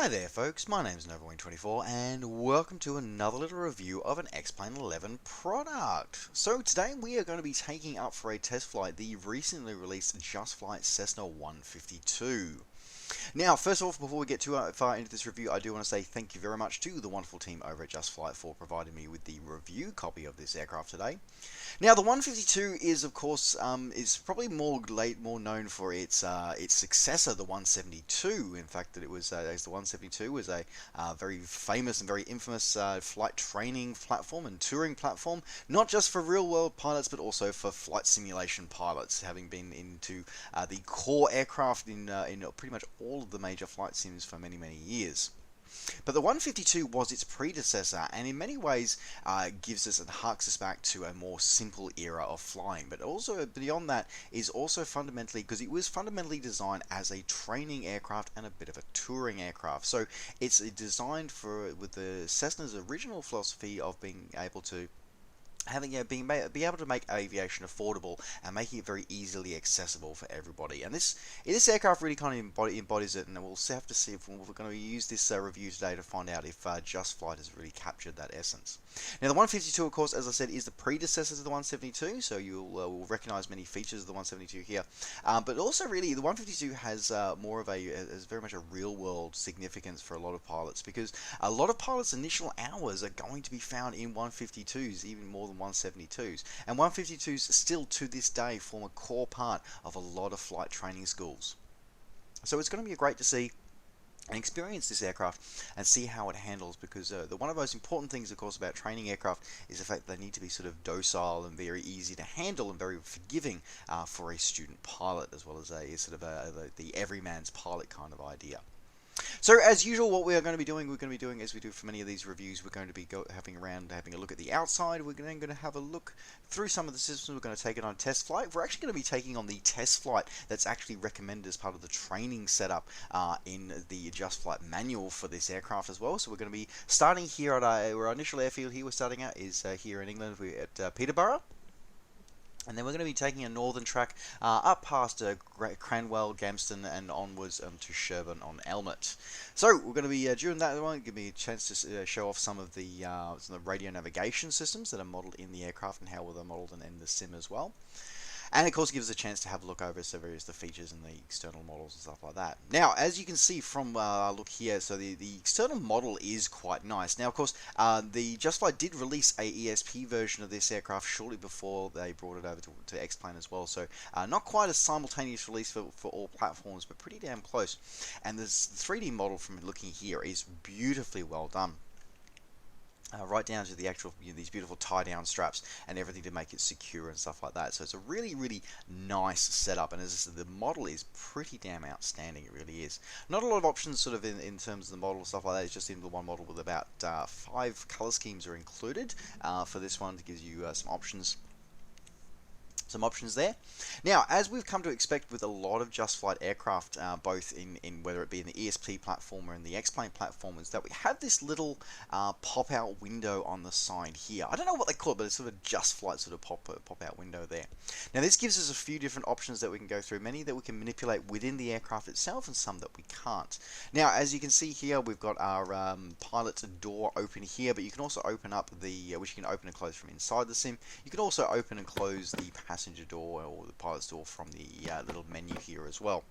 Hi there folks, my name's Nova24 and welcome to another little review of an X-Plane 11 product. So today we are going to be taking up for a test flight the recently released Just Flight Cessna 152. Now, first off, before we get too far into this review, I do want to say thank you very much to the wonderful team over at Just Flight for providing me with the review copy of this aircraft today. Now, the 152 is, of course, is probably more known for its successor, the 172. In fact, that it was as the 172 was a very famous and very infamous flight training platform and touring platform, not just for real-world pilots, but also for flight simulation pilots, having been into the core aircraft in pretty much all of the major flight sims for many, many years. But the 152 was its predecessor, and in many ways gives us and harks us back to a more simple era of flying. But also beyond that is also fundamentally, because it was fundamentally designed as a training aircraft and a bit of a touring aircraft. So it's designed with the Cessna's original philosophy of being able to be able to make aviation affordable and making it very easily accessible for everybody. And this aircraft really kind of embodies it, and we'll have to see if we're going to use this review today to find out if Just Flight has really captured that essence. Now, the 152, of course, as I said, is the predecessor to the 172, so you'll will recognize many features of the 172 here. But also, really, the 152 has more of has very much a real-world significance for a lot of pilots, because a lot of pilots' initial hours are going to be found in 152s, even more than 172s, and 152s still to this day form a core part of a lot of flight training schools. So it's going to be great to see and experience this aircraft and see how it handles, because one of the most important things, of course, about training aircraft is the fact that they need to be sort of docile and very easy to handle and very forgiving for a student pilot, as well as a sort of the everyman's pilot kind of idea. So as usual, what we're going to be doing as we do for many of these reviews, we're going to be having a look at the outside. We're then going to have a look through some of the systems. We're going to take it on a test flight. We're actually going to be taking on the test flight that's actually recommended as part of the training setup in the Just Flight manual for this aircraft as well. So we're going to be starting here at our initial airfield here. We're starting out is here in England. We're at Peterborough. And then we're going to be taking a northern track up past Cranwell, Gamston, and onwards to Sherburn on Elmet. So we're going to be during that one, give me a chance to show off some of the radio navigation systems that are modelled in the aircraft and how they're modelled in the sim as well. And of course, it gives us a chance to have a look over the features and the external models and stuff like that. Now, as you can see from look here, so the external model is quite nice. Now, of course, the Just Flight did release a ESP version of this aircraft shortly before they brought it over to X-Plane as well. So not quite a simultaneous release for all platforms, but pretty damn close. And this 3D model from looking here is beautifully well done. Right down to the actual these beautiful tie-down straps and everything to make it secure and stuff like that. So it's a really, really nice setup, and as I said, the model is pretty damn outstanding. It really is. Not a lot of options sort of in terms of the model and stuff like that. It's just in the one model with about 5 color schemes are included for this one. It gives you some options there. Now, as we've come to expect with a lot of Just Flight aircraft, both in whether it be in the ESP platform or in the X-Plane platform, is that we have this little pop-out window on the side here. I don't know what they call it, but it's sort of a Just Flight sort of pop-out window there. Now, this gives us a few different options that we can go through, many that we can manipulate within the aircraft itself and some that we can't. Now, as you can see here, we've got our pilot door open here, but you can also open up which you can open and close from inside the sim. You can also open and close the passenger door or the pilot's door from the little menu here as well.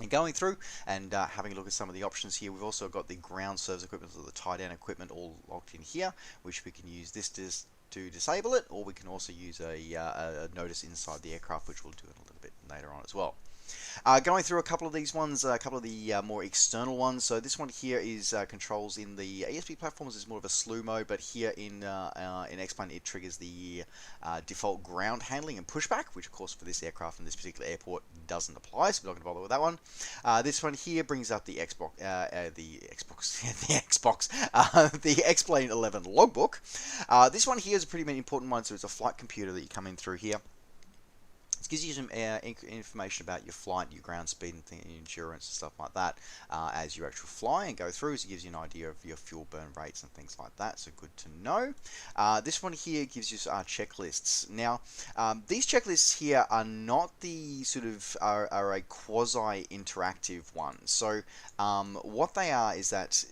And going through and having a look at some of the options here, we've also got the ground service equipment, so the tie-down equipment all locked in here, which we can use this to disable it, or we can also use a notice inside the aircraft, which we'll do a little bit later on as well. Going through a couple of these ones, a couple of the more external ones. So this one here is controls in the ESP platforms is more of a slew mode, but here in X-Plane it triggers the default ground handling and pushback, which of course for this aircraft and this particular airport doesn't apply, so we're not going to bother with that one. This one here brings up the the X-Plane 11 logbook. This one here is a pretty important one, so it's a flight computer that you come in through here. gives you some information about your flight, your ground speed, and endurance and stuff like that as you actually fly and go through. So it gives you an idea of your fuel burn rates and things like that. So good to know. This one here gives you checklists. Now, these checklists here are not the sort of are a quasi-interactive one. So what they are is that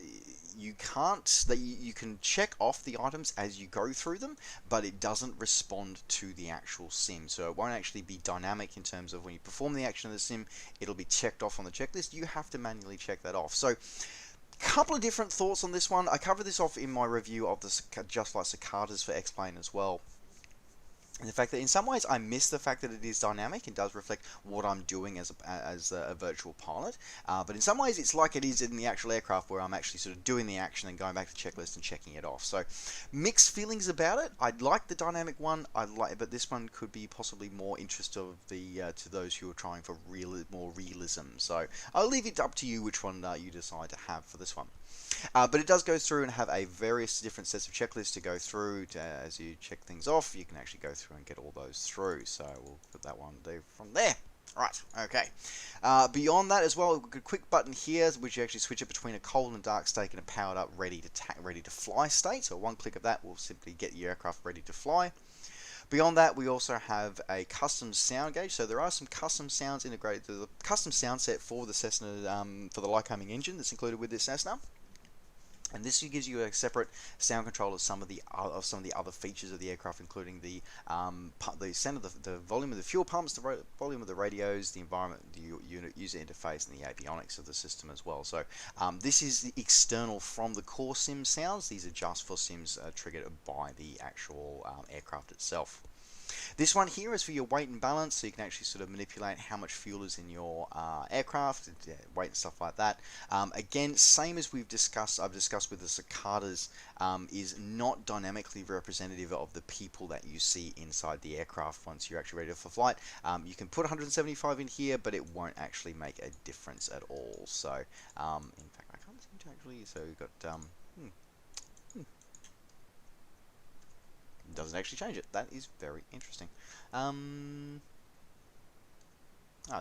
you can check off the items as you go through them, but it doesn't respond to the actual sim. So it won't actually be dynamic in terms of when you perform the action of the sim, it'll be checked off on the checklist. You have to manually check that off. So couple of different thoughts on this one. I covered this off in my review of the Just Flight Cicadas for X-Plane as well. And the fact that in some ways I miss the fact that it is dynamic and does reflect what I'm doing as a virtual pilot. But in some ways it's like it is in the actual aircraft where I'm actually sort of doing the action and going back to the checklist and checking it off. So mixed feelings about it. I like the dynamic one. But this one could be possibly more interest of the to those who are trying for more realism. So I'll leave it up to you which one you decide to have for this one. But it does go through and have a various different sets of checklists to go through as you check things off. You can actually go through and get all those through. So we'll put that one there from there. Right, okay. Beyond that as well, a quick button here, which you actually switch it between a cold and dark state and a powered up, ready to fly state. So one click of that will simply get your aircraft ready to fly. Beyond that, we also have a custom sound gauge. So there are some custom sounds integrated. There's a custom sound set for the Cessna, for the Lycoming engine that's included with this Cessna. And this gives you a separate sound control of some of the other features of the aircraft, including the sound of the volume of the fuel pumps, the volume of the radios, the environment, the user interface, and the avionics of the system as well. So this is the external from the core sim sounds. These are just for sims triggered by the actual aircraft itself. This one here is for your weight and balance, so you can actually sort of manipulate how much fuel is in your aircraft, weight and stuff like that. Again, same as I've discussed with the Cicadas, is not dynamically representative of the people that you see inside the aircraft once you're actually ready for flight. You can put 175 in here, but it won't actually make a difference at all. So, in fact, I can't seem to actually. So we've got. Doesn't actually change it. That is very interesting. There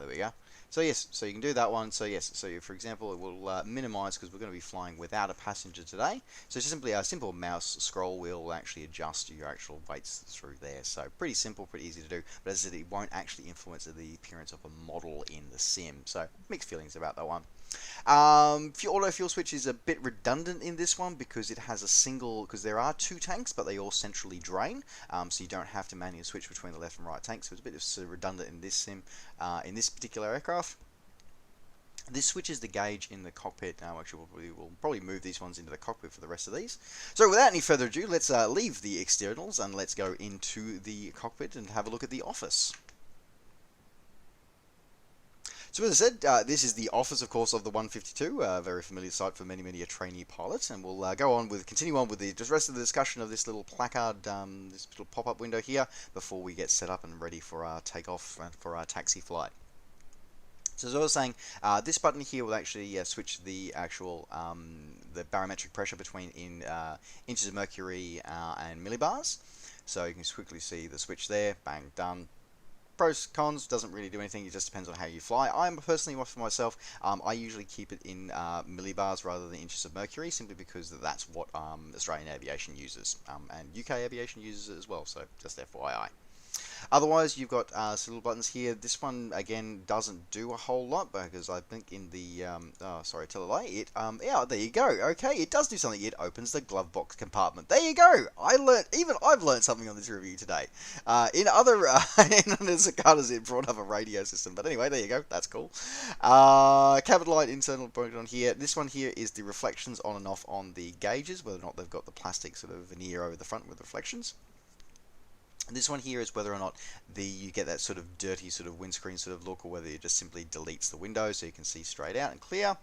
we go. So yes, so you can do that one. So yes, so for example, it will minimize because we're going to be flying without a passenger today. So just simply a simple mouse scroll will actually adjust your actual weights through there. So pretty simple, pretty easy to do. But as I said, it won't actually influence the appearance of a model in the sim. So mixed feelings about that one. Auto fuel switch is a bit redundant in this one because it has a single, because there are two tanks, but they all centrally drain, so you don't have to manually switch between the left and right tanks. So it's a bit sort of redundant in this sim, in this particular aircraft. This switches the gauge in the cockpit. Actually, we'll probably move these ones into the cockpit for the rest of these. So without any further ado, let's leave the externals and let's go into the cockpit and have a look at the office. So as I said, this is the office, of course, of the 152, a very familiar sight for many a trainee pilots, and we'll continue on with the rest of the discussion of this little placard, this little pop-up window here, before we get set up and ready for our takeoff and for our taxi flight. So as I was saying, this button here will actually switch the actual the barometric pressure between inches of mercury and millibars. So you can quickly see the switch there, bang, done. Pros, cons, doesn't really do anything, it just depends on how you fly. I'm personally, for myself, I usually keep it in millibars rather than inches of mercury, simply because that's what Australian aviation uses, and UK aviation uses it as well, so just FYI. Otherwise, you've got little buttons here. This one, again, doesn't do a whole lot, because I think in the, sorry, tell a lie, yeah, there you go. Okay, it does do something. It opens the glove box compartment. There you go. I've learned something on this review today. In other, in the Cicadas, it brought up a radio system, but anyway, there you go. That's cool. Cabin light internal point on here. This one here is the reflections on and off on the gauges, whether or not they've got the plastic sort of veneer over the front with reflections. This one here is whether or not you get that sort of dirty sort of windscreen sort of look, or whether it just simply deletes the window so you can see straight out and clear.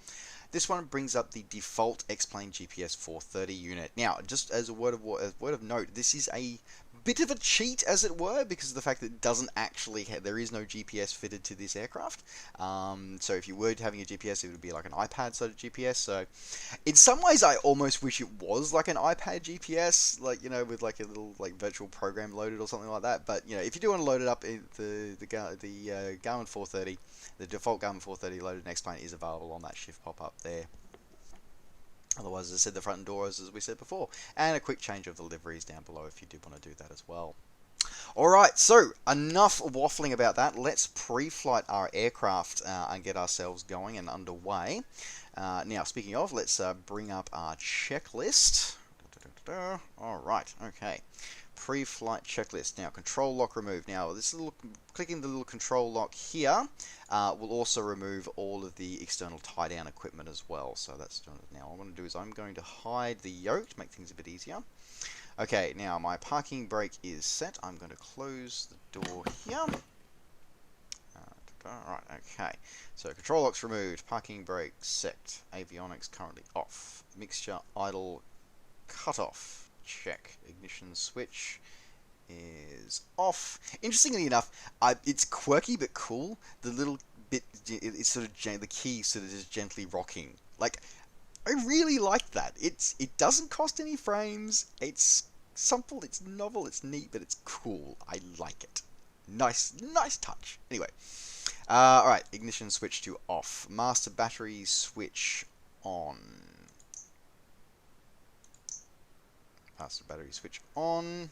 This one brings up the default X-Plane GPS 430 unit. Now, just as a word of note, this is a bit of a cheat, as it were, because of the fact that it doesn't actually have, there is no GPS fitted to this aircraft. So if you were having a GPS, it would be like an iPad sort of GPS. So in some ways, I almost wish it was like an iPad GPS, like, you know, with like a little like virtual program loaded or something like that. But you know, if you do want to load it up, the Garmin 430, the default Garmin 430 loaded X-Plane is available on that shift pop-up there. Otherwise, as I said, the front doors, as we said before, and a quick change of the liveries down below if you do want to do that as well. Alright, so enough waffling about that. Let's pre-flight our aircraft and get ourselves going and underway. Now, speaking of, let's bring up our checklist. Alright, okay. Pre-flight checklist. Now, control lock removed. Now, this little, clicking the little control lock here will also remove all of the external tie-down equipment as well. So that's done. Now, what I'm going to do is I'm going to hide the yoke to make things a bit easier. Okay, now my parking brake is set. I'm going to close the door here. Alright, okay. So control lock's removed, parking brake set, avionics currently off, mixture idle cut off, check, ignition switch is off. Interestingly enough, it's quirky but cool. The little bit, it's sort of the key sort of just gently rocking. Like, I really like that. It doesn't cost any frames. It's simple, it's novel, it's neat, but it's cool. I like it. Nice touch. Anyway, all right. Ignition switch to off. Master battery switch on. Master battery switch on.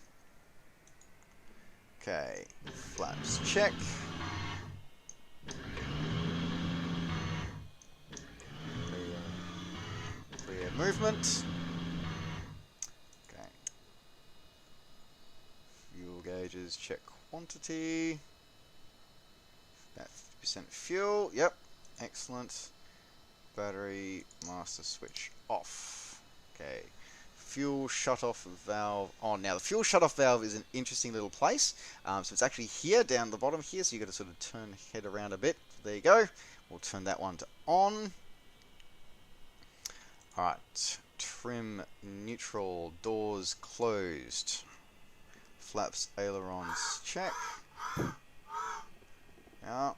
Okay. Flaps check. Clear movement. Okay. Fuel gauges, check quantity. About 50% fuel. Yep. Excellent. Battery master switch off. Okay. Fuel shutoff valve on. Now the fuel shutoff valve is an interesting little place. So it's actually here down the bottom here. So you've got to sort of turn the head around a bit. There you go. We'll turn that one to on. Alright, trim neutral, doors closed, flaps ailerons check, yeah,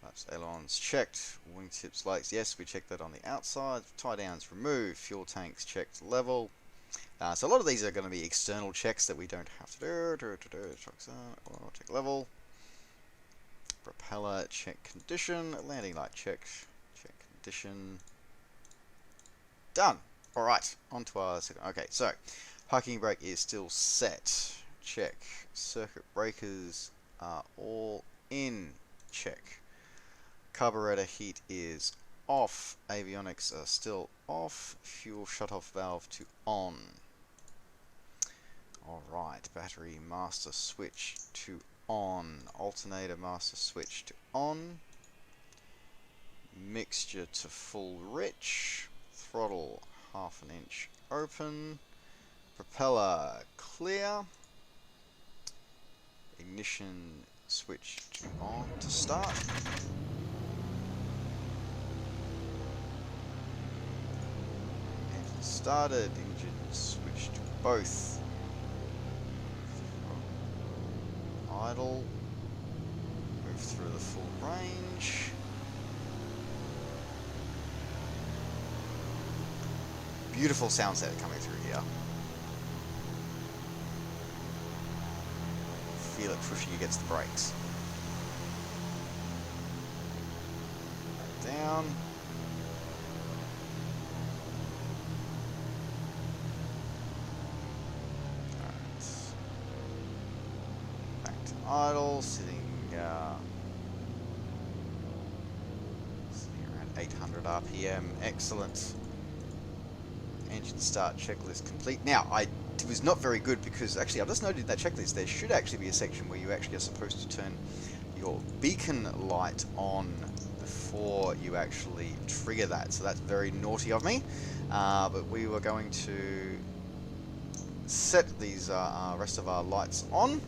flaps ailerons checked, wingtips lights, yes, we checked that on the outside, tie downs removed, fuel tanks checked level. So a lot of these are going to be external checks that we don't have to do. Check level. Propeller check condition, landing light check condition. Done. Alright, on to our second. Okay, so parking brake is still set. Check. Circuit breakers are all in. Check. Carburetor heat is off. Avionics are still off. Fuel shutoff valve to on. Alright, battery master switch to on. Alternator master switch to on. Mixture to full rich. Throttle ½ inch open. Propeller clear. Ignition switch to on to start. Engine started. Engine switch to both. Idle. Move through the full range. Beautiful sound set coming through here. Feel it pushing against the brakes. Down. Alright. Back to idle, sitting around 800 RPM. Excellent. Engine start checklist complete. Now, it was not very good because actually I just noted that checklist there should actually be a section where you actually are supposed to turn your beacon light on before you actually trigger that. So that's very naughty of me. But we were going to set these rest of our lights on.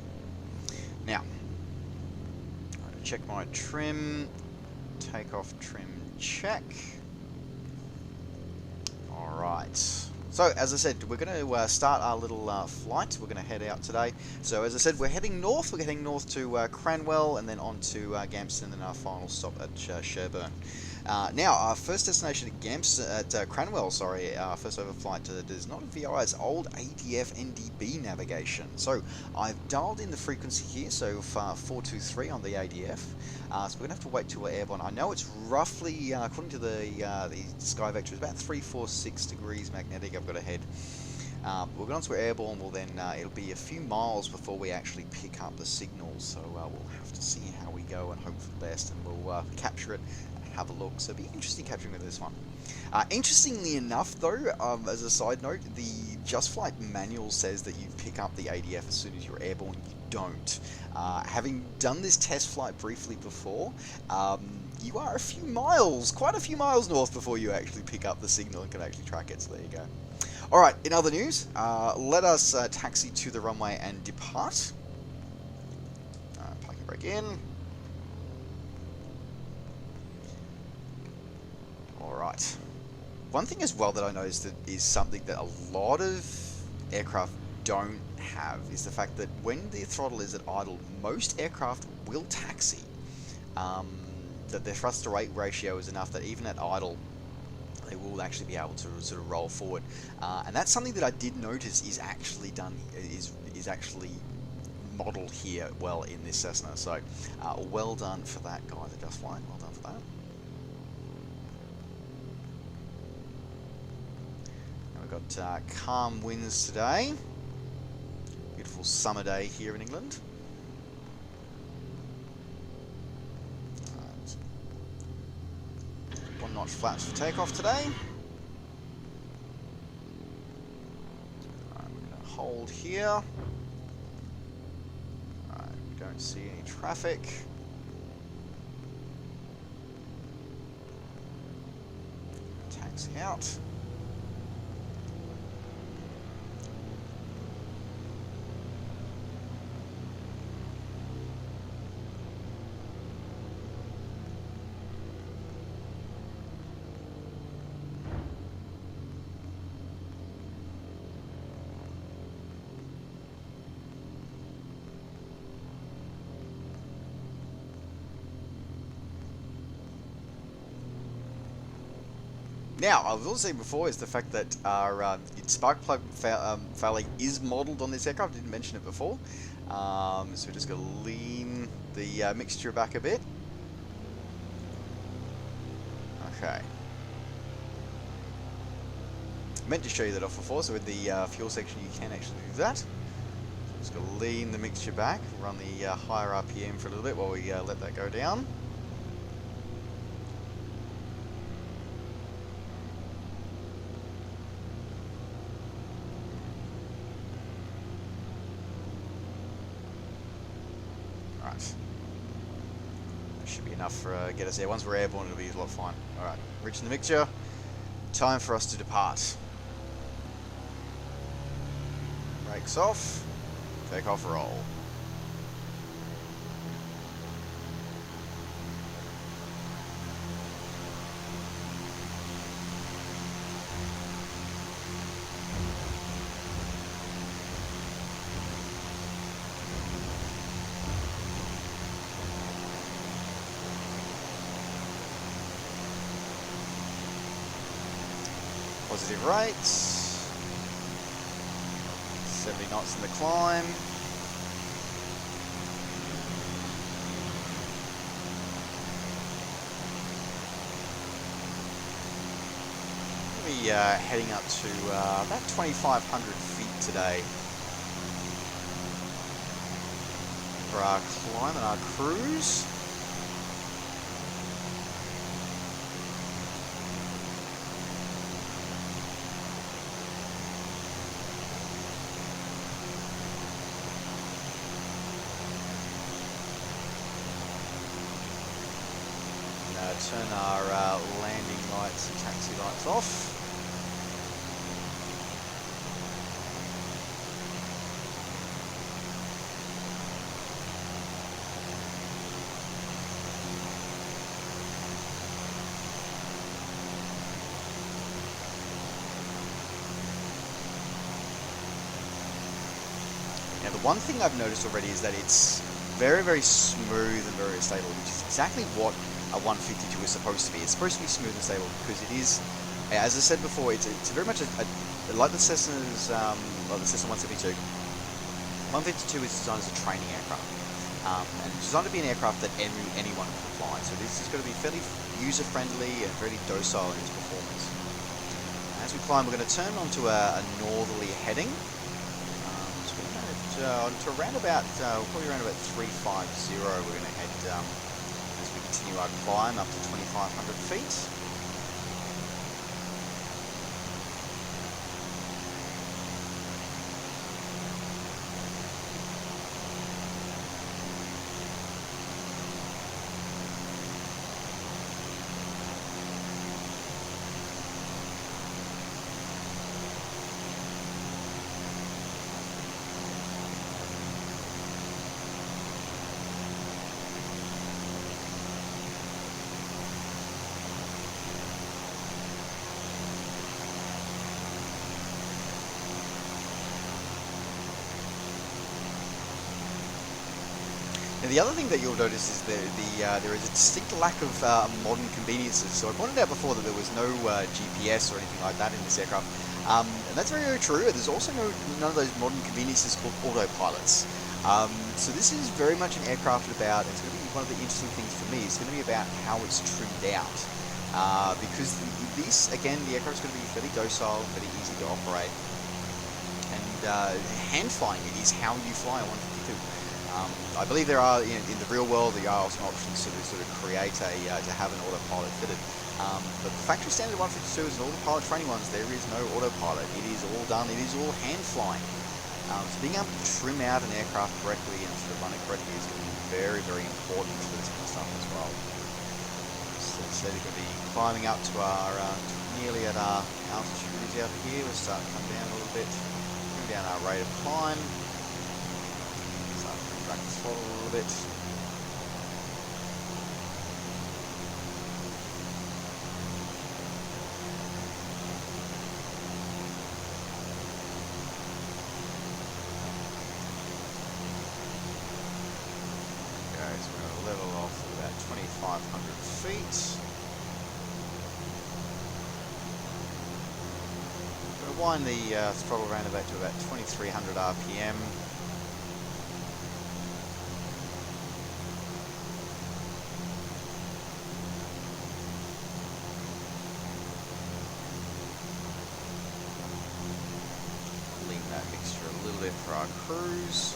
Now, I'm going to check my trim. Takeoff trim check. Alright, let's So, as I said, we're going to start our little flight. We're going to head out today. So, as I said, we're heading north. We're heading north to Cranwell and then on to Gamston and then our final stop at Sherburn. Now, our first destination at Cranwell, sorry, our first overflight does not VI, it's old ADF NDB navigation. So, I've dialed in the frequency here, so 423 on the ADF. So we're going to have to wait till we're airborne. I know it's roughly, according to the sky vector, it's about 346 degrees magnetic I've got ahead. We'll go once we're airborne, well then it'll be a few miles before we actually pick up the signal. So we'll have to see how we go and hope for the best, and we'll capture it and have a look. So it'll be interesting capturing with this one. Interestingly enough, though, as a side note, the Just Flight manual says that you pick up the ADF as soon as you're airborne. You don't. Having done this test flight briefly before, you are quite a few miles north before you actually pick up the signal and can actually track it, so there you go. Alright, in other news, let us taxi to the runway and depart. Parking brake in. Alright. One thing as well that I noticed that is something that a lot of aircraft don't have is the fact that when the throttle is at idle, most aircraft will taxi. That their thrust to rate ratio is enough that even at idle, they will actually be able to sort of roll forward. And that's something that I did notice is actually done, is actually modelled here well in this Cessna. So well done for that, guys at Just Flight. Well done for that. We've got calm winds today. Beautiful summer day here in England. One notch flaps for takeoff today. We're going to hold here. We don't see any traffic. Taxi out. Now, I was also saying before is the fact that our spark plug failing is modelled on this aircraft. I didn't mention it before. So we're just going to lean the mixture back a bit. Okay. I meant to show you that off before, so with the fuel section you can actually do that. So just going to lean the mixture back, run the higher RPM for a little bit while we let that go down. Should be enough for get us there. Once we're airborne, it'll be a lot fine. Alright, reaching the mixture. Time for us to depart. Brakes off. Take off, roll. Positive rates, 70 knots in the climb. We'll be heading up to about 2,500 feet today for our climb and our cruise. Turn our landing lights and taxi lights off. the one thing I've noticed already is that it's very, very smooth and very stable, which is exactly what a 152 is supposed to be. It's supposed to be smooth and stable because it is, as I said before, it's very much like the Cessna's, like the Cessna 172. 152 is designed as a training aircraft, and it's designed to be an aircraft that anyone can fly. So this is going to be fairly user-friendly and very docile in its performance. As we climb, we're going to turn onto a northerly heading. So we're going to around about, probably around about 350. We're going to head as we continue our climb up to 2,500 feet. Now, the other thing that you'll notice is there is a distinct lack of modern conveniences. So I pointed out before that there was no GPS or anything like that in this aircraft, and that's very, very true. There's also none of those modern conveniences called autopilots. So this is very much an aircraft about, it's going to be one of the interesting things for me, it's going to be about how it's trimmed out. Because this, again, the aircraft is going to be fairly docile, fairly easy to operate, and hand flying is how you fly a 152. I believe there are, in the real world, there are some options to sort of create to have an autopilot fitted. But the factory standard 152 is an autopilot training ones. There is no autopilot. It is all done. It is all hand flying. So being able to trim out an aircraft correctly and sort of run it correctly is going to be very, very important for this kind of stuff as well. So we're going to be climbing up to our nearly at our altitude out here. We'll start to come down a little bit, bring down our rate of climb. Back the throttle a little bit. Okay, so we're going to level off at about 2,500 feet. We're going to wind the throttle around about to about 2,300 RPM. Mixture a little bit for our cruise.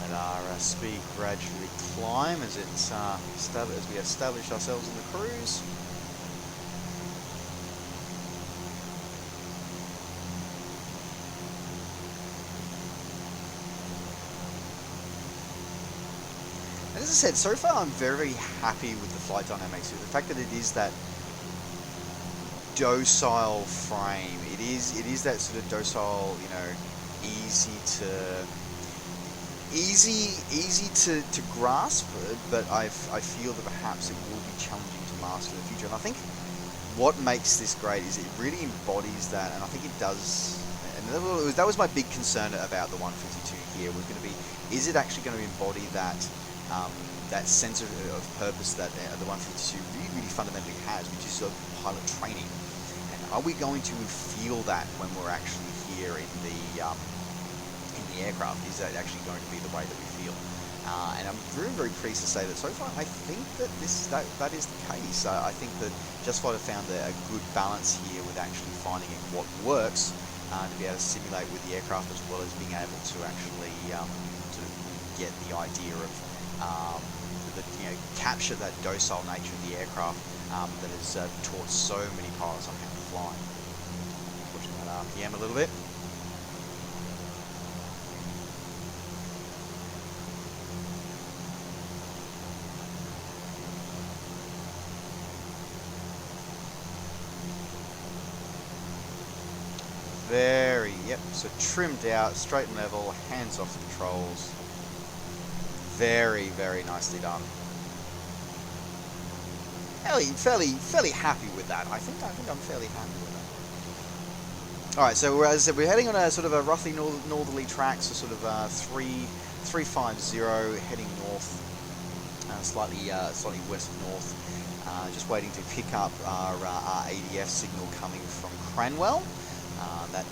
Let our speed gradually climb as as we establish ourselves in the cruise. And as I said, so far I'm very, very happy with the flight dynamics. The fact that it is that docile frame. It is that sort of docile, easy to grasp, but I feel that perhaps it will be challenging to master in the future. And I think what makes this great is it really embodies that, and I think it does. And that was my big concern about the 152 here. Was going to be, is it actually going to embody that that sense of purpose that the 152 really, really fundamentally has, which is sort of pilot training. Are we going to feel that when we're actually here in the aircraft? Is that actually going to be the way that we feel? And I'm very, very pleased to say that so far I think that that is the case. I think that Just Flight have found a good balance here with actually finding what works to be able to simulate with the aircraft, as well as being able to actually sort of get the idea of capture that docile nature of the aircraft that has taught so many pilots on how to fly. Pushing that RPM a little bit. So trimmed out, straight and level, hands off the controls. Very, very nicely done. Fairly happy with that. I think I'm fairly happy with that. Alright, so as I said, we're heading on a sort of a roughly northerly track, so sort of 350 heading north, slightly west of north. Just waiting to pick up our ADF signal coming from Cranwell. Then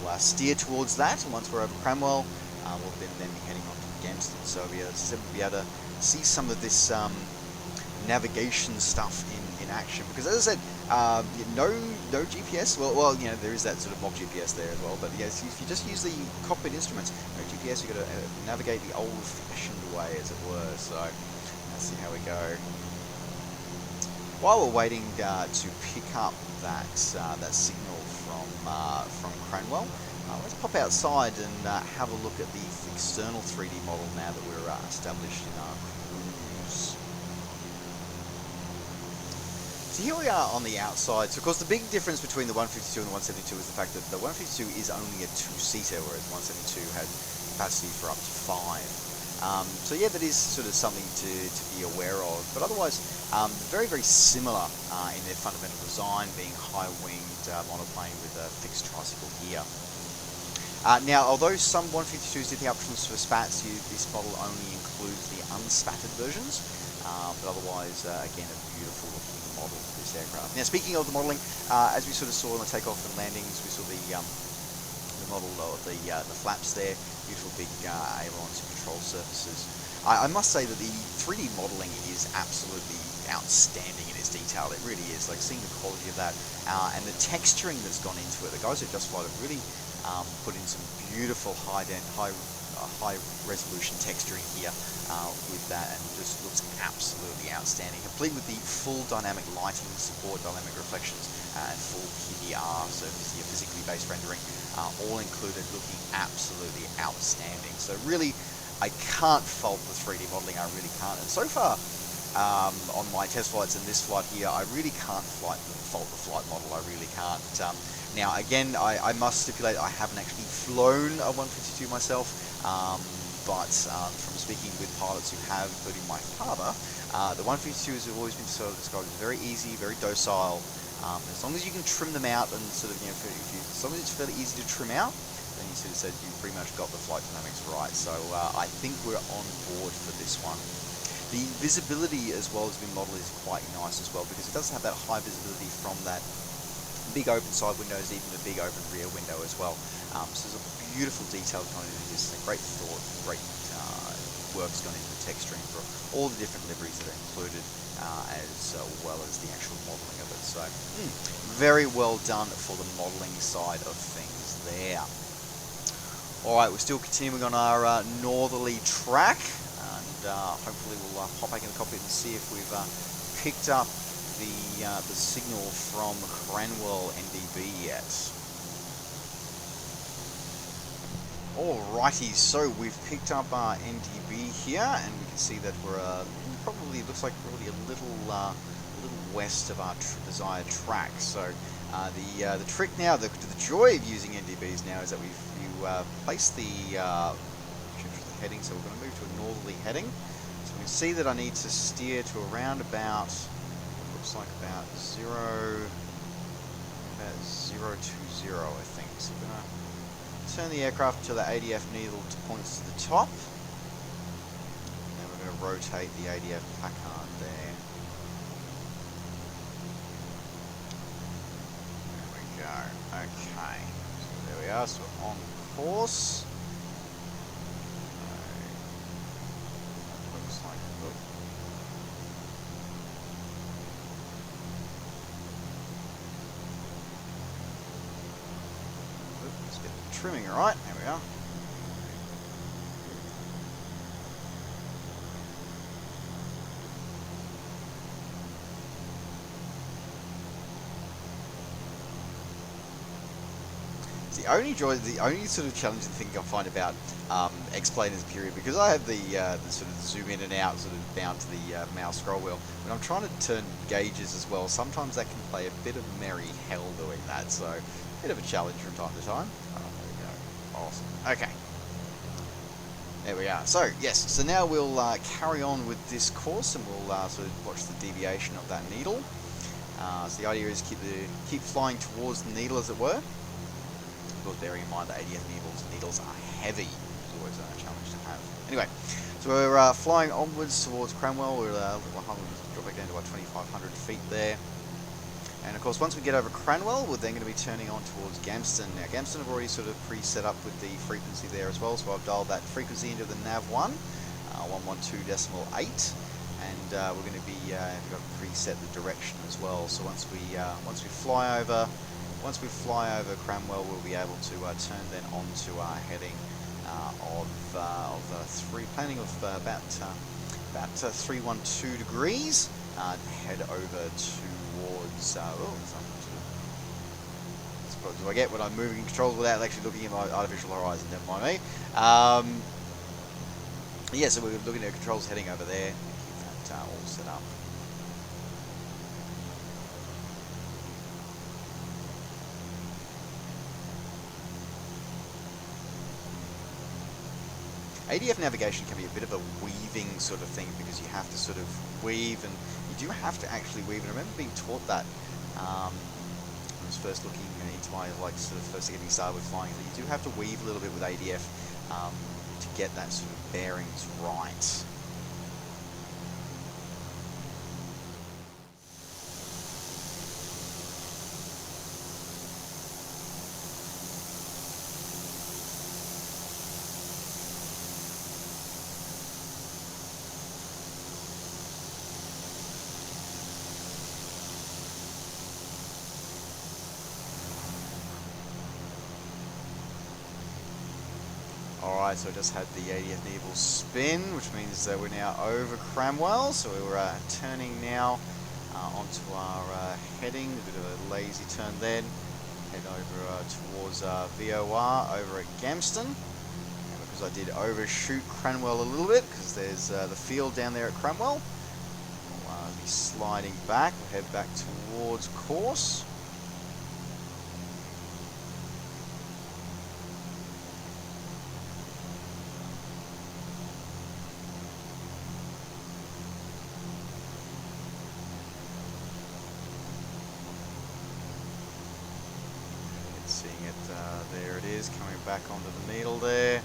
we'll steer towards that, and once we're over Cranwell, we'll then be heading on to Gamston. So we'll be able to see some of this navigation stuff in action. Because as I said, no GPS. Well, you know, there is that sort of mock GPS there as well. But yes, if you just use the cockpit instruments, no GPS, you've got to navigate the old-fashioned way, as it were. So let's see how we go. While we're waiting to pick up that signal from Cranwell, let's pop outside and have a look at the external 3D model now that we're established in our cruise. So here we are on the outside. So of course the big difference between the 152 and the 172 is the fact that the 152 is only a 2-seater, whereas 172 had capacity for up to 5. So yeah, that is sort of something to be aware of, but otherwise very, very similar in their fundamental design, being high-winged monoplane with a fixed tricycle gear. Now, although some 152s did the options for spats, this model only includes the unspatted versions, but otherwise, again, a beautiful looking model for this aircraft. Now, speaking of the modelling, as we sort of saw on the takeoff and landings, we saw the model of the flaps there, beautiful big ailerons and control surfaces. I must say that the 3D modelling is absolutely outstanding in its detail. It really is. Like, seeing the quality of that and the texturing that's gone into it. The guys at Just Flight have really put in some beautiful high resolution texturing here with that, and just looks absolutely outstanding. Complete with the full dynamic lighting support, dynamic reflections, and full PBR, so physically based rendering, all included, looking absolutely outstanding. So really, I can't fault the 3D modelling, I really can't. And so far, on my test flights and this flight here, I really can't fault the flight model, I really can't. Now again, I must stipulate I haven't actually flown a 152 myself, but from speaking with pilots who have, including my father, the 152s have always been sort of described as very easy, very docile. As long as you can trim them out and sort of, you know, as long as it's fairly easy to trim out, then you sort of said you pretty much got the flight dynamics right. So I think we're on board for this one. The visibility as well as being modelled is quite nice as well, because it doesn't have that high visibility from that big open side windows, even the big open rear window as well. So there's a beautiful detail going into this, a great thought, great work's gone into the texturing for all the different liveries that are included, as well as the actual modelling of it. So very well done for the modelling side of things there. Alright, we're still continuing on our northerly track, and hopefully we'll hop back in the cockpit and see if we've picked up the signal from Cranwell NDB yet. Alrighty, so we've picked up our NDB here, and we can see that we're probably, looks like probably a little west of our desired track. So the trick now, the joy of using NDBs now is that you place the heading, so we're going to move to a northerly heading. So we can see that I need to steer to around about, looks like about 020, I think. So we're going to turn the aircraft until the ADF needle points to the top. And then we're going to rotate the ADF placard there. There we go. Okay. So there we are. So we're on course. Looks like let's get the trimming right. There we are. The only sort of challenging thing I find about X-Plane is period, because I have the sort of zoom in and out sort of down to the mouse scroll wheel. When I'm trying to turn gauges as well, sometimes that can play a bit of merry hell doing that. So a bit of a challenge from time to time. Oh, there we go. Awesome. Okay. There we are. So yes. So now we'll carry on with this course, and we'll sort of watch the deviation of that needle. So the idea is keep flying towards the needle, as it were. course, bearing in mind that ADF needles are heavy, which is always a challenge to have. Anyway, so we're flying onwards towards Cranwell. We're drop back down to about 2,500 feet there. And of course, once we get over Cranwell, we're then going to be turning on towards Gamston. Now, Gamston I've already sort of pre-set up with the frequency there as well, so I've dialed that frequency into the nav1, 112.8, and we're going to be we've got preset the direction as well. So once we fly over Cranwell, we'll be able to turn then onto our heading planning of about 312 degrees. Head over towards do I get when I'm moving controls without actually looking at my artificial horizon? Never mind me. Yeah, so we're looking at controls heading over there. Keep that all set up. ADF navigation can be a bit of a weaving sort of thing, because you have to sort of weave, and you do have to actually weave. And I remember being taught that when I was first looking into my sort of first getting started with flying, that you do have to weave a little bit with ADF to get that sort of bearings right. Alright, so I just had the ADF needle spin, which means that we're now over Cranwell, so we're turning now onto our heading, a bit of a lazy turn then, head over towards VOR over at Gamston, and because I did overshoot Cranwell a little bit, because there's the field down there at Cranwell, we'll be sliding back, we'll head back towards course. Seeing it, there it is, coming back onto the needle there.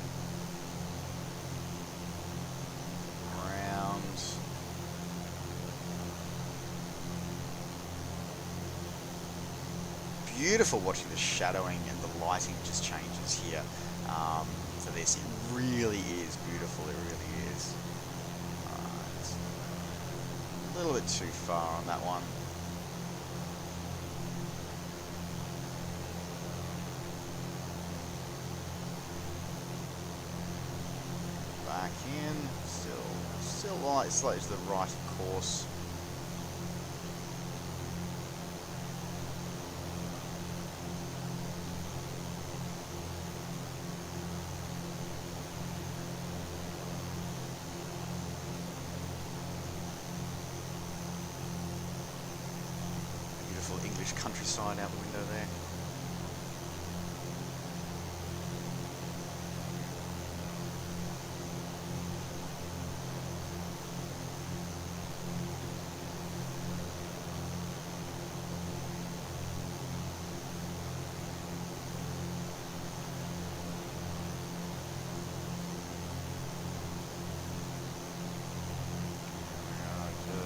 Around. Beautiful watching the shadowing and the lighting just changes here. For this, it really is beautiful, it really is. A little bit too far on that one. Back in, still light, slightly to the right of course. Beautiful English countryside out the window there.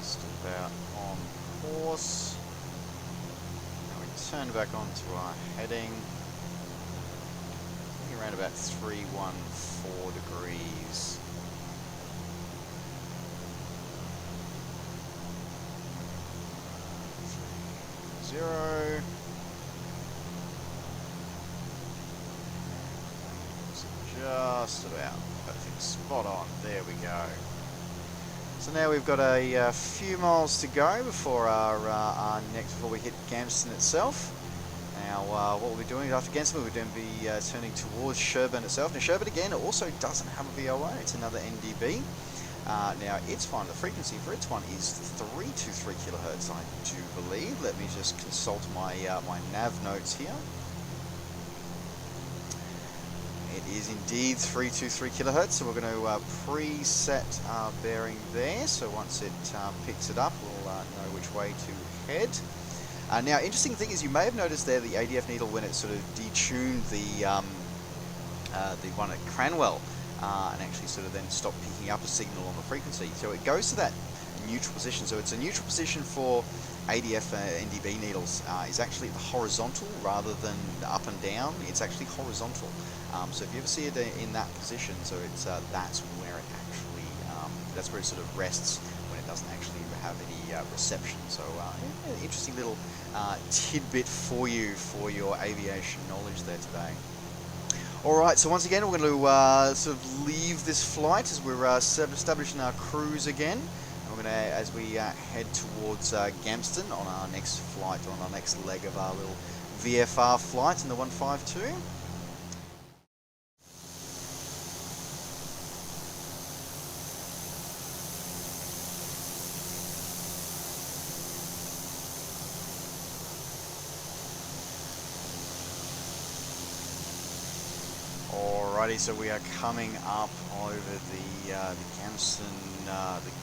Just about on course. Now we turn back onto our heading. Around about 314 degrees. Zero. Just about perfect. Spot on. There we go. So now we've got a few miles to go before before we hit Gamston itself. Now what we'll be doing after Gamston, we're going to be turning towards Sherburn itself. Now Sherburn again also doesn't have a VOA, it's another NDB. Now it's fine, the frequency for its one is 323 kilohertz, I do believe. Let me just consult my my nav notes here. It is indeed 323 kilohertz, so we're going to preset our bearing there. So once it picks it up, we'll know which way to head. Now, interesting thing is you may have noticed there the ADF needle when it sort of detuned the one at Cranwell and actually sort of then stopped picking up a signal on the frequency. So it goes to that neutral position. So it's a neutral position for ADF NDB needles is actually the horizontal rather than up and down. It's actually horizontal. So if you ever see it in that position, so it's that's where it actually that's where it sort of rests when it doesn't actually have any reception. So yeah, interesting little tidbit for you for your aviation knowledge there today. Alright, so once again we're going to sort of leave this flight as we're establishing our cruise again. And we're going to, as we head towards Gamston on our next flight, on our next leg of our little VFR flight in the 152. Alrighty, so we are coming up over the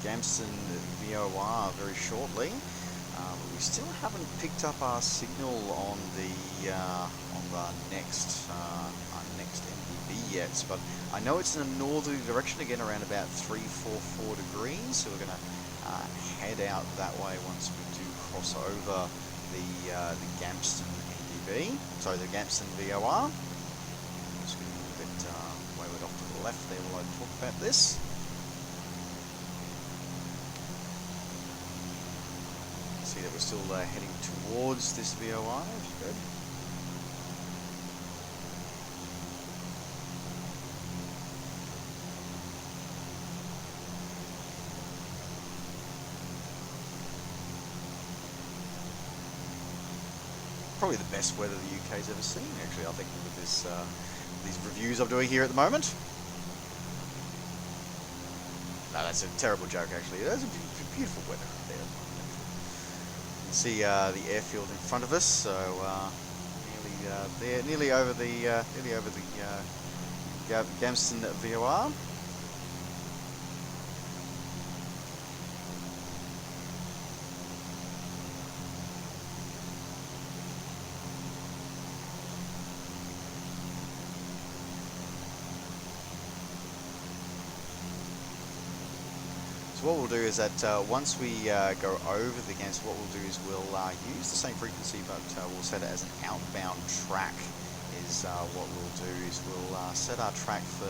Gamston VOR very shortly. We still haven't picked up our signal on our next MDB yet, but I know it's in a northerly direction again, around about 344 degrees. So we're going to head out that way once we do cross over the Gamston MDB. Sorry, the Gamston VOR. Wayward off to the left there while I talk about this. See that we're still heading towards this VOR, which is good. Probably the best weather the UK's ever seen, actually, I think, with this these reviews I'm doing here at the moment. No, that's a terrible joke, actually. There's a beautiful weather out there. You can see the airfield in front of us, so nearly over the Gamston VOR. So what we'll do is that once we go over the Gamston, what we'll do is we'll use the same frequency, but we'll set it as an outbound track. Is what we'll do is we'll set our track for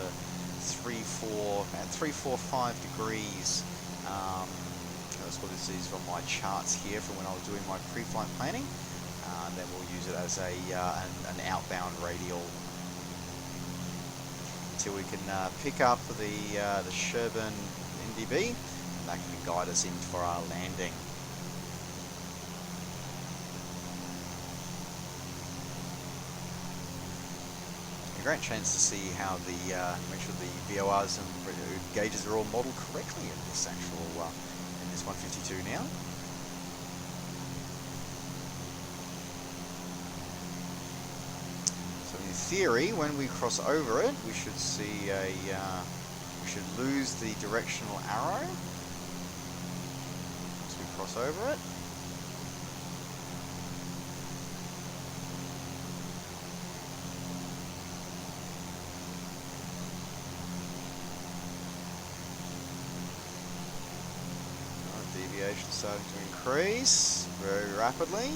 345 degrees. That's what this is from my charts here from when I was doing my pre-flight planning. And then we'll use it as an outbound radial until we can pick up the Sherburn NDB. That can guide us in for our landing. A great chance to see how make sure the VORs and gauges are all modelled correctly in this actual in this 152 now. So in theory, when we cross over it, we should see we should lose the directional arrow. Cross over it. Deviation starting to increase very rapidly.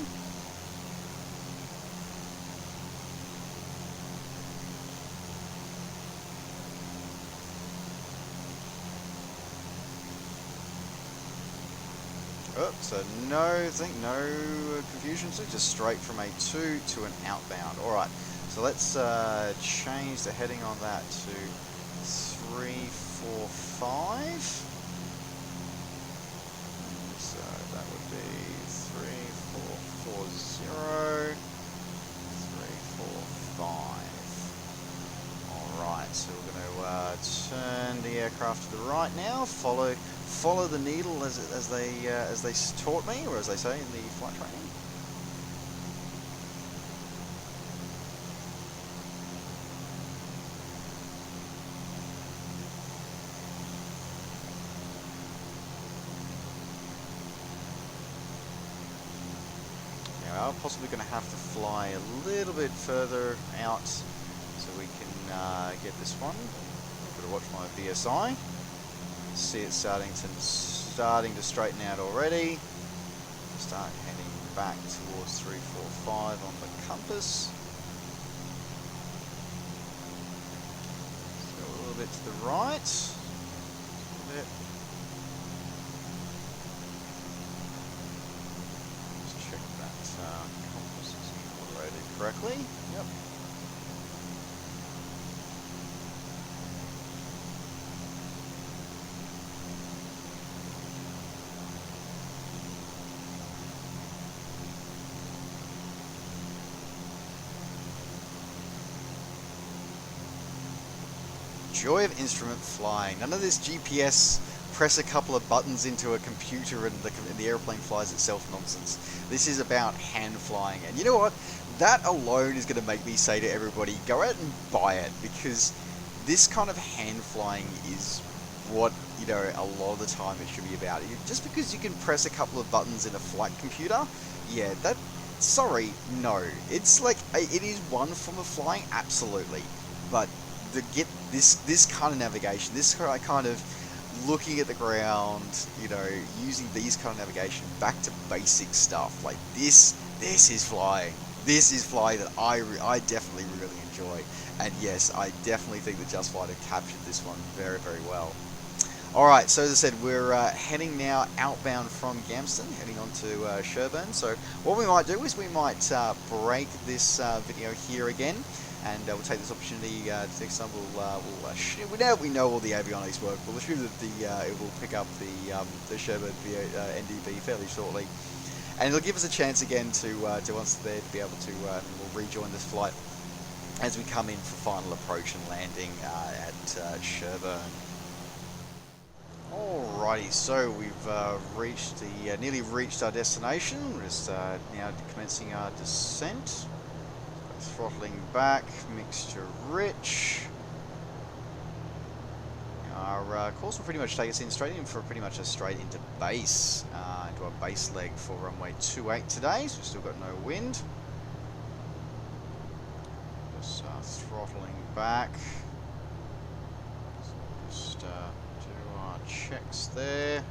Oh, so no confusion, so just straight from a 2 to an outbound. Alright, so let's change the heading on that to 345. So that would be 3440, 345. Alright, so we're going to turn the aircraft to the right now, follow the needle as they taught me, or as they say in the flight training. Now are possibly going to have to fly a little bit further out so we can get this one. I've got to watch my VSI. See it starting to straighten out already. Start heading back towards 345 on the compass. Let's go a little bit to the right. A little bit. Just check that compass is calibrated correctly. Yep. Joy of instrument flying. None of this GPS, press a couple of buttons into a computer and the airplane flies itself nonsense. This is about hand flying. And you know what? That alone is going to make me say to everybody, go out and buy it, because this kind of hand flying is what, you know, a lot of the time it should be about. Just because you can press a couple of buttons in a flight computer, yeah, that, sorry, no. It's like, it is one form of flying, absolutely. But to get this kind of navigation, this kind of looking at the ground, you know, using these kind of navigation back to basic stuff, like this is flying. This is flying that I definitely really enjoy. And yes, I definitely think that Just Flight have captured this one very, very well. Alright, so as I said, we're heading now outbound from Gamston, heading on to Sherburne. So what we might do is we might break this video here again, and we'll take this opportunity to take some. We know all the avionics work. We'll assume that it will pick up the Sherburne NDB fairly shortly, and it'll give us a chance again to once there to be able to we'll rejoin this flight as we come in for final approach and landing at Sherburne. Alrighty, so we've reached nearly reached our destination. We're just now commencing our descent. Throttling back, mixture rich. Our course will pretty much take us straight in for pretty much a straight into base, into our base leg for runway 28 today. So we've still got no wind. Just throttling back. So just do our checks there.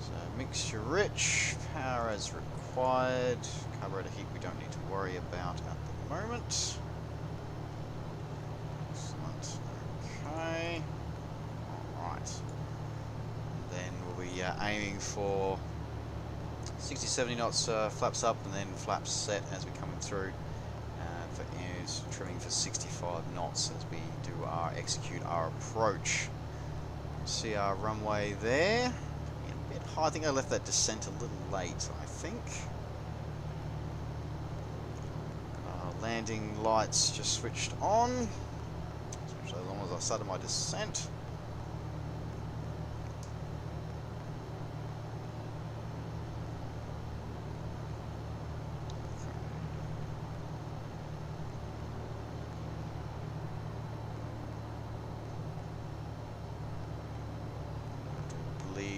So mixture rich, power as required. Carburetor heat we don't need to worry about at the moment. Excellent. Okay. Alright. Then we'll be aiming for 60-70 knots flaps up, and then flaps set as we come through. For airs trimming for 65 knots as we do execute our approach. See our runway there. A bit high. I think I left that descent a little late, I think. Landing lights just switched on. Switched as long as I started my descent.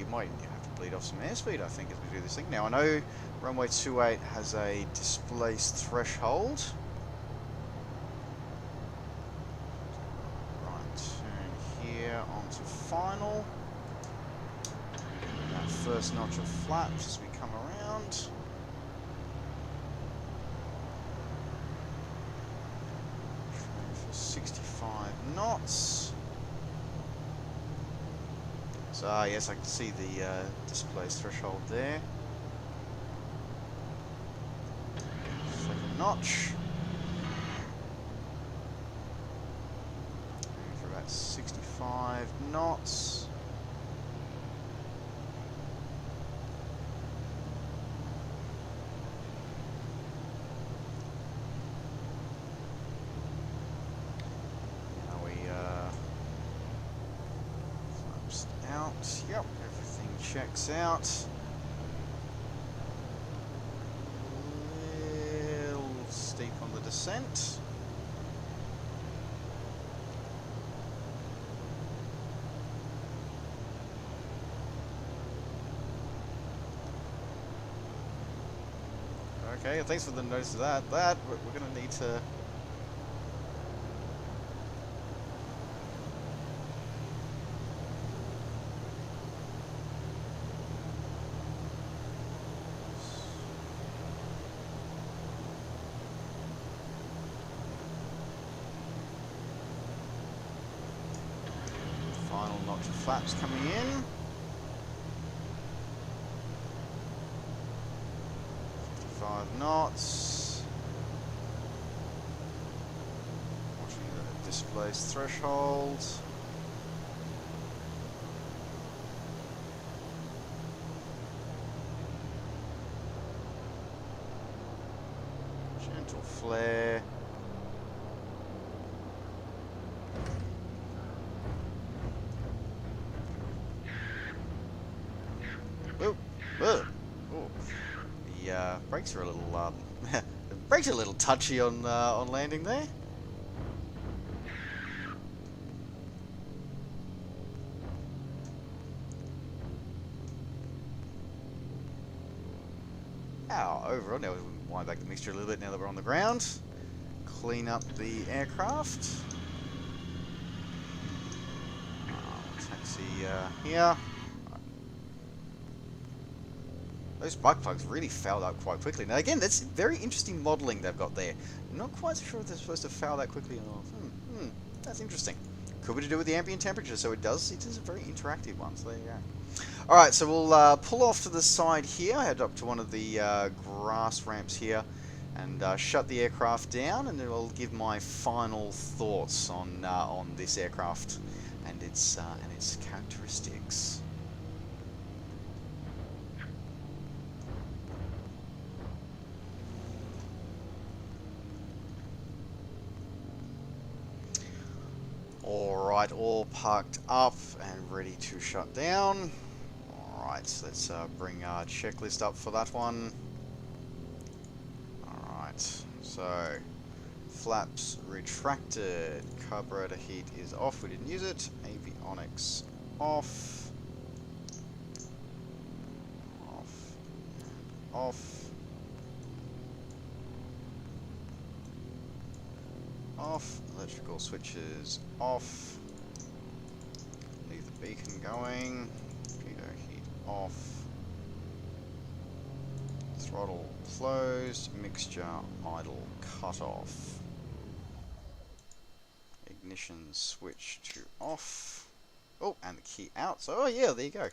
Might have to bleed off some airspeed, I think, as we do this thing. Now I know runway 28 has a displaced threshold. Right, turn here onto final. That first notch of flaps as we come around. Trim for 65 knots. So yes, I can see the displaced threshold there. Second notch. Aiming for about 65 knots. Yep, everything checks out. A little steep on the descent. Okay, thanks for the notice of that. We're going to need to... Final notch of flaps coming in. 55 knots. Watching the displays threshold. Gentle flare. Whoa, whoa. Oh. The brakes are a little the brakes are a little touchy on landing there. Overall, now we wind back the mixture a little bit now that we're on the ground. Clean up the aircraft. Taxi here. Those spark plugs really fouled up quite quickly. Now again, that's very interesting modelling they've got there. I'm not quite sure if they're supposed to foul that quickly or not. That's interesting. Could be to do with the ambient temperature, so it is a very interactive one, so there you go. Alright, so we'll pull off to the side here, head up to one of the grass ramps here, and shut the aircraft down, and then I'll give my final thoughts on this aircraft and its characteristics. Alright, all parked up and ready to shut down. Alright, so let's bring our checklist up for that one. Alright, so flaps retracted, carburetor heat is off, we didn't use it, avionics off, off, electrical switches off, leave the beacon going, pitot heat off, throttle closed, mixture idle cut off, ignition switch to off, oh, and the key out, so oh yeah, there you go.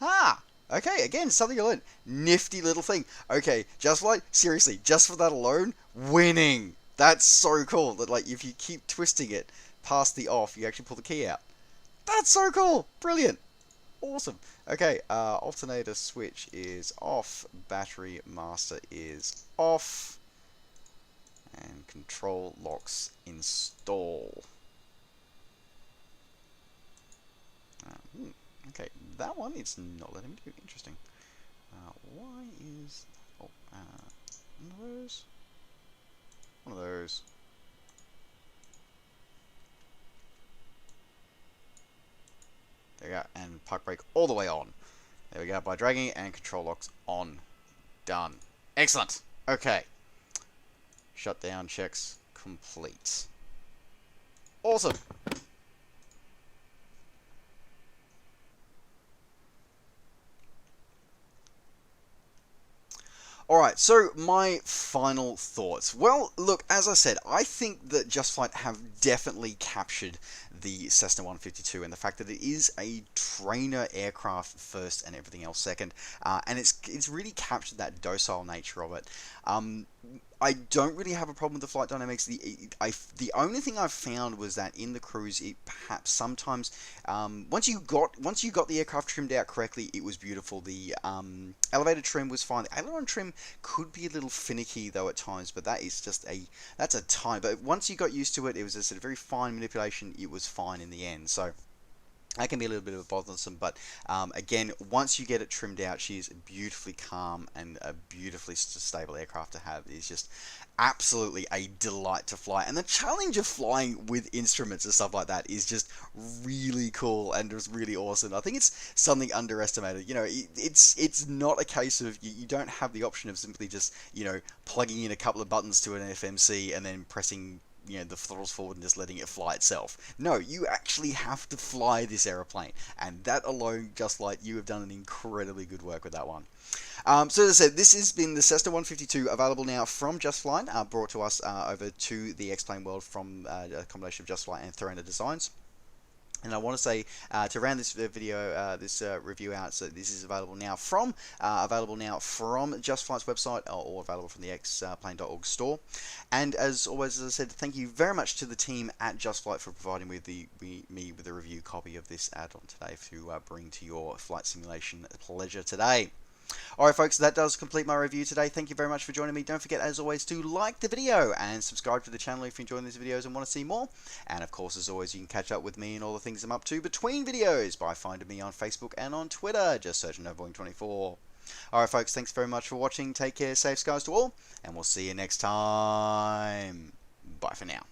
Ah! Okay, again, something I learned. Nifty little thing. Okay, just like, seriously, just for that alone, winning. That's so cool. That, like, if you keep twisting it past the off, you actually pull the key out. That's so cool. Brilliant. Awesome. Okay, alternator switch is off. Battery master is off. And control locks install. Okay, that one it's not letting me do. Interesting. Why is... Oh, one of those? One of those. There we go, and park brake all the way on. There we go, by dragging it, and control locks on. Done. Excellent. Okay. Shutdown checks complete. Awesome. Alright, so my final thoughts. Well, look, as I said, I think that Just Flight have definitely captured the Cessna 152 and the fact that it is a trainer aircraft first and everything else second, and it's really captured that docile nature of it. I don't really have a problem with the flight dynamics. The only thing I've found was that in the cruise, it perhaps sometimes once you got the aircraft trimmed out correctly, it was beautiful. The elevator trim was fine. The aileron trim could be a little finicky though at times, but that's a tiny. But once you got used to it, it was a sort of very fine manipulation. It was fine in the end. So That can be a little bit of a bothersome, but again, once you get it trimmed out, she's beautifully calm and a beautifully stable aircraft to have. It's just absolutely a delight to fly. And the challenge of flying with instruments and stuff like that is just really cool and just really awesome. I think it's something underestimated. You know, it's not a case of you don't have the option of simply just, you know, plugging in a couple of buttons to an FMC and then pressing, you know, the throttles forward and just letting it fly itself. No, you actually have to fly this aeroplane, and that alone, just like you have done an incredibly good work with that one. So as I said, this has been the Cessna 152, available now from Just Flight, brought to us over to the X-Plane world from a combination of Just Flight and Thorenda Designs. And I want to say, to round this video, this review out, so this is available now from Just Flight's website, or available from the xplane.org store. And as always, as I said, thank you very much to the team at Just Flight for providing me with a review copy of this add-on today to bring to your flight simulation pleasure today. Alright folks, that does complete my review today. Thank you very much for joining me. Don't forget, as always, to like the video and subscribe to the channel if you're enjoying these videos and want to see more. And of course, as always, you can catch up with me and all the things I'm up to between videos by finding me on Facebook and on Twitter. Just search Novoing24. Alright folks, thanks very much for watching. Take care, safe skies to all, and we'll see you next time. Bye for now.